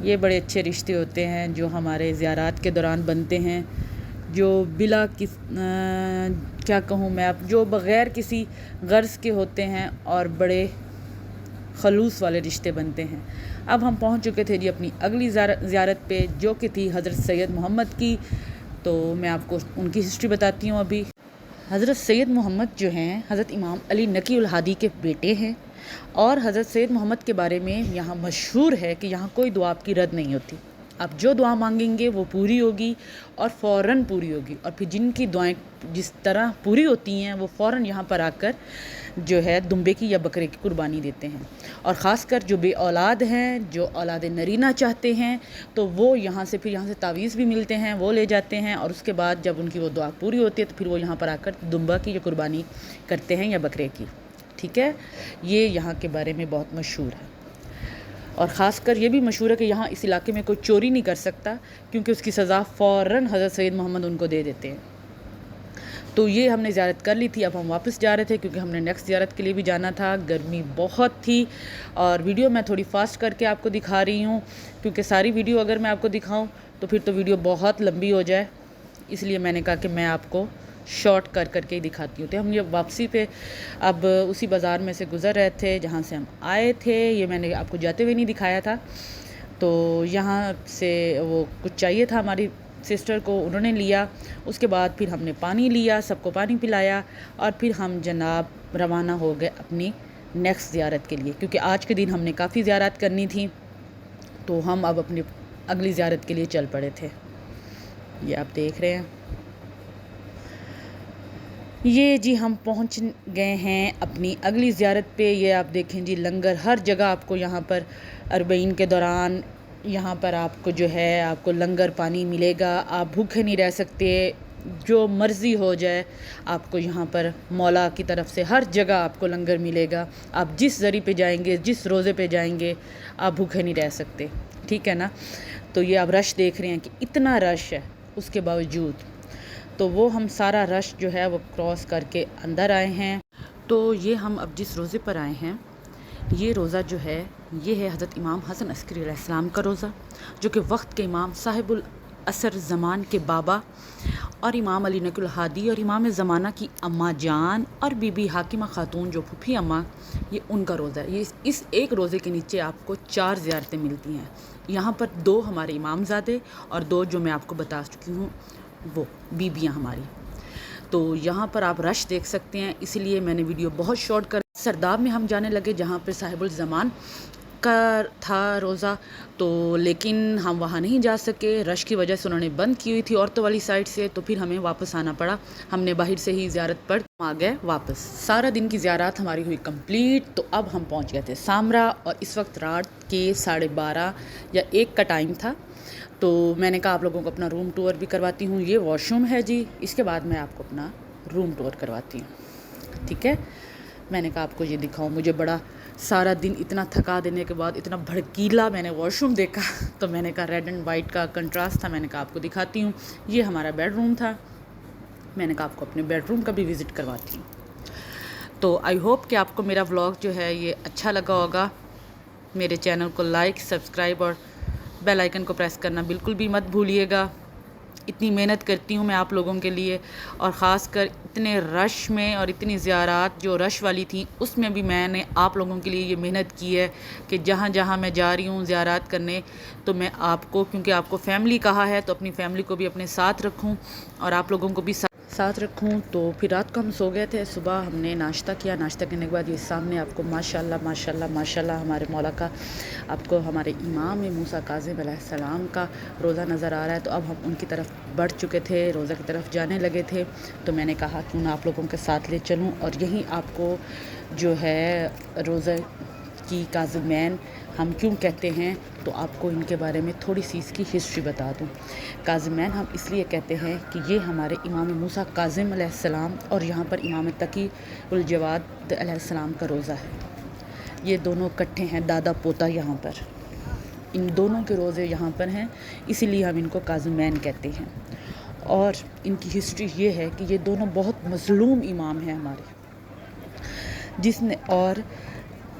یہ بڑے اچھے رشتے ہوتے ہیں جو ہمارے زیارات کے دوران بنتے ہیں، جو بلا کیا کہوں میں اب، جو بغیر کسی غرض کے ہوتے ہیں اور بڑے خلوص والے رشتے بنتے ہیں۔ اب ہم پہنچ چکے تھے جی اپنی اگلی زیارت پہ، جو کہ تھی حضرت سید محمد کی۔ تو میں آپ کو ان کی ہسٹری بتاتی ہوں ابھی۔ حضرت سید محمد جو ہیں حضرت امام علی نقی الہادی کے بیٹے ہیں، اور حضرت سید محمد کے بارے میں یہاں مشہور ہے کہ یہاں کوئی دعا آپ کی رد نہیں ہوتی۔ آپ جو دعا مانگیں گے وہ پوری ہوگی اور فوراً پوری ہوگی، اور پھر جن کی دعائیں جس طرح پوری ہوتی ہیں وہ فوراً یہاں پر آ کر جو ہے دمبے کی یا بکرے کی قربانی دیتے ہیں۔ اور خاص کر جو بے اولاد ہیں، جو اولاد نرینہ چاہتے ہیں، تو وہ یہاں سے تعویذ بھی ملتے ہیں، وہ لے جاتے ہیں، اور اس کے بعد جب ان کی وہ دعا پوری ہوتی ہے تو پھر وہ یہاں پر آ کر دمبا کی جو قربانی کرتے ہیں یا بکرے کی۔ ٹھیک ہے، یہ یہاں کے بارے میں بہت مشہور ہے، اور خاص کر یہ بھی مشہور ہے کہ یہاں اس علاقے میں کوئی چوری نہیں کر سکتا، کیونکہ اس کی سزا فوراً حضرت سید محمد ان کو دے دیتے ہیں۔ تو یہ ہم نے زیارت کر لی تھی، اب ہم واپس جا رہے تھے کیونکہ ہم نے نیکسٹ زیارت کے لیے بھی جانا تھا۔ گرمی بہت تھی، اور ویڈیو میں تھوڑی فاسٹ کر کے آپ کو دکھا رہی ہوں، کیونکہ ساری ویڈیو اگر میں آپ کو دکھاؤں تو پھر تو ویڈیو بہت لمبی ہو جائے، اس لیے میں نے کہا کہ میں آپ کو شارٹ کر کے ہی دکھاتی ہوں۔ تو ہم یہ واپسی پہ اب اسی بازار میں سے گزر رہے تھے جہاں سے ہم آئے تھے، یہ میں نے آپ کو جاتے ہوئے نہیں دکھایا تھا۔ تو یہاں سے وہ کچھ چاہیے تھا ہماری سسٹر کو، انہوں نے لیا، اس کے بعد پھر ہم نے پانی لیا، سب کو پانی پلایا، اور پھر ہم جناب روانہ ہو گئے اپنی نیکسٹ زیارت کے لیے، کیونکہ آج کے دن ہم نے کافی زیارت کرنی تھی، تو ہم اب اپنی اگلی زیارت کے لیے چل پڑے تھے۔ یہ آپ دیکھ رہے ہیں، یہ جی ہم پہنچ گئے ہیں اپنی اگلی زیارت پہ۔ یہ آپ دیکھیں جی لنگر ہر جگہ آپ کو یہاں پر 40 کے دوران یہاں پر آپ کو جو ہے آپ کو لنگر پانی ملے گا، آپ بھوکے نہیں رہ سکتے، جو مرضی ہو جائے آپ کو یہاں پر مولا کی طرف سے ہر جگہ آپ کو لنگر ملے گا۔ آپ جس ذریعے پہ جائیں گے، جس روزے پہ جائیں گے، آپ بھوکے نہیں رہ سکتے، ٹھیک ہے نا۔ تو یہ آپ رش دیکھ رہے ہیں کہ اتنا رش ہے، اس کے باوجود تو وہ ہم سارا رش جو ہے وہ کراس کر کے اندر آئے ہیں۔ تو یہ ہم اب جس روزے پر آئے ہیں، یہ روزہ جو ہے یہ ہے حضرت امام حسن عسکری علیہ السلام کا روزہ، جو کہ وقت کے امام صاحب العصر زمان کے بابا اور امام علی نقی الہادی اور امام زمانہ کی اماں جان اور بی بی حاکمہ خاتون جو پھوپھی اماں، یہ ان کا روزہ ہے۔ یہ اس ایک روزے کے نیچے آپ کو 4 زیارتیں ملتی ہیں۔ یہاں پر 2 ہمارے امام زادے اور 2 جو میں آپ کو بتا چکی ہوں وہ بیبیاں ہماری۔ تو یہاں پر آپ رش دیکھ سکتے ہیں، اسی لیے میں نے ویڈیو بہت شارٹ کر۔ سرداب میں ہم جانے لگے جہاں پہ صاحب الزمان کا تھا روزہ، تو لیکن ہم وہاں نہیں جا سکے، رش کی وجہ سے انہوں نے بند کی ہوئی تھی عورتوں والی سائڈ سے، تو پھر ہمیں واپس آنا پڑا۔ ہم نے باہر سے ہی زیارت پڑھ آ گئے واپس۔ سارا دن کی زیارات ہماری ہوئی کمپلیٹ۔ تو اب ہم پہنچ گئے تھے سامرا، اور اس وقت رات کے 12:30 یا 1 کا ٹائم تھا۔ تو میں نے کہا آپ لوگوں کو اپنا روم ٹور بھی کرواتی ہوں، یہ واش روم ہے جی، اس کے بعد میں آپ کو اپنا روم ٹور کرواتی ہوں، ٹھیک ہے۔ میں نے کہا آپ کو یہ دکھاؤں، مجھے بڑا سارا دن اتنا تھکا دینے کے بعد اتنا بھڑکیلا میں نے واش روم دیکھا، تو میں نے کہا ریڈ اینڈ وائٹ کا کنٹراسٹ تھا، میں نے کہا آپ کو دکھاتی ہوں۔ یہ ہمارا بیڈ روم تھا، میں نے کہا آپ کو اپنے بیڈ روم کا بھی وزٹ کرواتی ہوں۔ تو آئی ہوپ کہ آپ کو میرا ولاگ جو ہے یہ اچھا لگا ہوگا۔ میرے چینل کو لائک، سبسکرائب اور بیل آئیکن کو پریس کرنا بالکل بھی مت بھولیے گا۔ اتنی محنت کرتی ہوں میں آپ لوگوں کے لیے، اور خاص کر اتنے رش میں اور اتنی زیارات جو رش والی تھیں اس میں بھی میں نے آپ لوگوں کے لیے یہ محنت کی ہے کہ جہاں جہاں میں جا رہی ہوں زیارات کرنے، تو میں آپ کو، کیونکہ آپ کو فیملی کہا ہے، تو اپنی فیملی کو بھی اپنے ساتھ رکھوں اور آپ لوگوں کو بھی ساتھ رکھوں۔ تو پھر رات کو ہم سو گئے تھے، صبح ہم نے ناشتہ کیا، ناشتہ کرنے کے بعد یہ سامنے آپ کو ماشاءاللہ ماشاءاللہ ماشاءاللہ ہمارے مولا کا، آپ کو ہمارے امام موسیٰ کاظم علیہ السلام کا روزہ نظر آ رہا ہے۔ تو اب ہم ان کی طرف بڑھ چکے تھے، روزہ کی طرف جانے لگے تھے، تو میں نے کہا کیوں نہ آپ لوگوں کے ساتھ لے چلوں، اور یہیں آپ کو جو ہے روزہ کی کاظمین ہم کیوں کہتے ہیں، تو آپ کو ان کے بارے میں تھوڑی سی اس کی ہسٹری بتا دوں۔ کاظمین ہم اس لیے کہتے ہیں کہ یہ ہمارے امام موسیٰ کاظم علیہ السلام اور یہاں پر امام تقی الجواد علیہ السلام کا روزہ ہے۔ یہ دونوں اکٹھے ہیں، دادا پوتا، یہاں پر ان دونوں کے روزے یہاں پر ہیں، اسی لیے ہم ان کو کاظمین کہتے ہیں۔ اور ان کی ہسٹری یہ ہے کہ یہ دونوں بہت مظلوم امام ہیں ہمارے، جس نے، اور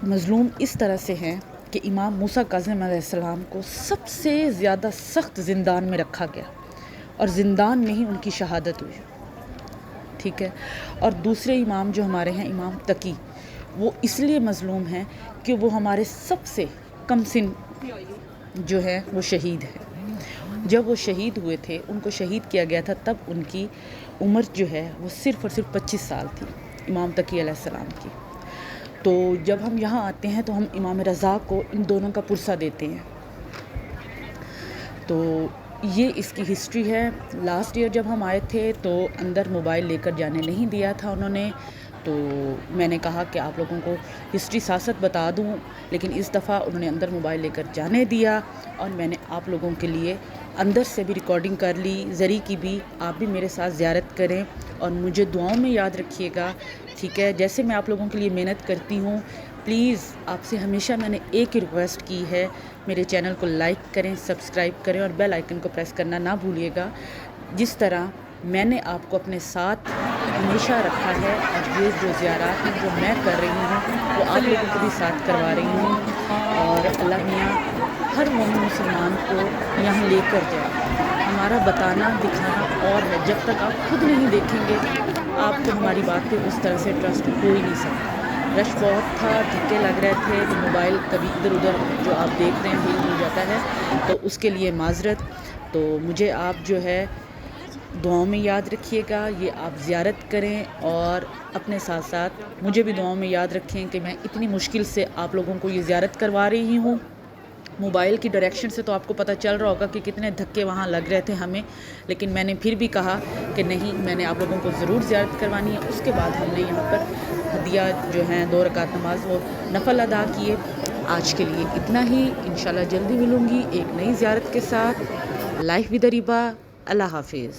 مظلوم اس طرح سے ہیں کہ امام موسیٰ کاظم علیہ السلام کو سب سے زیادہ سخت زندان میں رکھا گیا اور زندان میں ہی ان کی شہادت ہوئی، ٹھیک ہے. اور دوسرے امام جو ہمارے ہیں امام تقی، وہ اس لیے مظلوم ہیں کہ وہ ہمارے سب سے کم سن جو ہے وہ شہید ہے. جب وہ شہید ہوئے تھے، ان کو شہید کیا گیا تھا، تب ان کی عمر جو ہے وہ صرف اور صرف 25 سال تھی امام تقی علیہ السلام کی. تو جب ہم یہاں آتے ہیں تو ہم امام رضا کو ان دونوں کا پرسہ دیتے ہیں. تو یہ اس کی ہسٹری ہے. لاسٹ ایئر جب ہم آئے تھے تو اندر موبائل لے کر جانے نہیں دیا تھا انہوں نے، تو میں نے کہا کہ آپ لوگوں کو ہسٹری ساتھ بتا دوں، لیکن اس دفعہ انہوں نے اندر موبائل لے کر جانے دیا اور میں نے آپ لوگوں کے لیے اندر سے بھی ریکارڈنگ کر لی، زری کی بھی. آپ بھی میرے ساتھ زیارت کریں اور مجھے دعاؤں میں یاد رکھیے گا، ٹھیک ہے. جیسے میں آپ لوگوں کے لیے محنت کرتی ہوں، پلیز آپ سے ہمیشہ میں نے ایک ہی ریکویسٹ کی ہے، میرے چینل کو لائک کریں، سبسکرائب کریں اور بیل آئیکن کو پریس کرنا نہ بھولیے گا. جس طرح میں نے آپ کو اپنے ساتھ ہمیشہ رکھا ہے، اور یہ جو زیارات ہیں جو میں کر رہی ہوں وہ آپ لوگوں کو بھی ساتھ کروا رہی ہوں. اور اللہ میاں ہر مومن مسلمان کو یہاں لے کر جائے. ہمارا بتانا دکھانا اور ہے، جب تک آپ خود نہیں دیکھیں گے آپ کو ہماری بات پہ اس طرح سے ٹرسٹ ہو ہی نہیں سکتا. رش بہت تھا، دھکے لگ رہے تھے، تو موبائل کبھی ادھر ادھر جو آپ دیکھ رہے ہیں ہل جاتا ہے، تو اس کے لیے معذرت. تو مجھے آپ جو ہے دعاؤں میں یاد رکھیے گا، یہ آپ زیارت کریں اور اپنے ساتھ ساتھ مجھے بھی دعاؤں میں یاد رکھیں کہ میں اتنی مشکل سے آپ لوگوں کو یہ زیارت کروا رہی ہوں. موبائل کی ڈائریکشن سے تو آپ کو پتہ چل رہا ہوگا کہ کتنے دھکے وہاں لگ رہے تھے ہمیں، لیکن میں نے پھر بھی کہا کہ نہیں، میں نے آپ لوگوں کو ضرور زیارت کروانی ہے. اس کے بعد ہم نے یہاں پر ہدیہ جو ہیں 2 رکعت نماز وہ نفل ادا کیے. آج کے لیے اتنا ہی، انشاءاللہ جلدی ملوں گی ایک نئی زیارت کے ساتھ. Life with ریبا. اللہ حافظ.